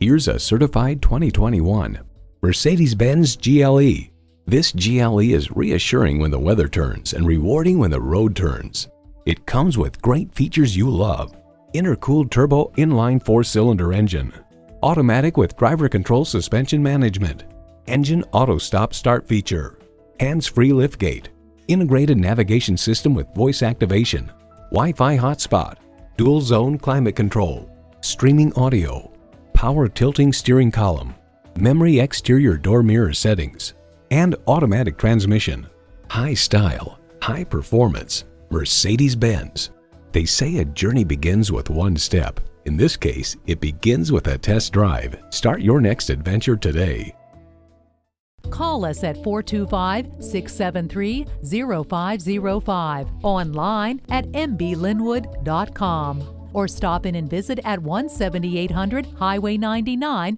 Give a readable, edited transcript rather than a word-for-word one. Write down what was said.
Here's a certified 2021 Mercedes-Benz GLE. This GLE is reassuring when the weather turns and rewarding when the road turns. It comes with great features you love. Intercooled turbo inline 4-cylinder engine. Automatic with driver control suspension management. Engine auto stop start feature. Hands-free liftgate. Integrated navigation system with voice activation. Wi-Fi hotspot. Dual zone climate control. Streaming audio. Power tilting steering column. Memory exterior door mirror settings. And automatic transmission. High style, high performance. Mercedes-Benz. They say a journey begins with one step. In this case, it begins with a test drive. Start your next adventure today. Call us at 425-673-0505, online at mblynnwood.com, or stop in and visit at 17800 Highway 99,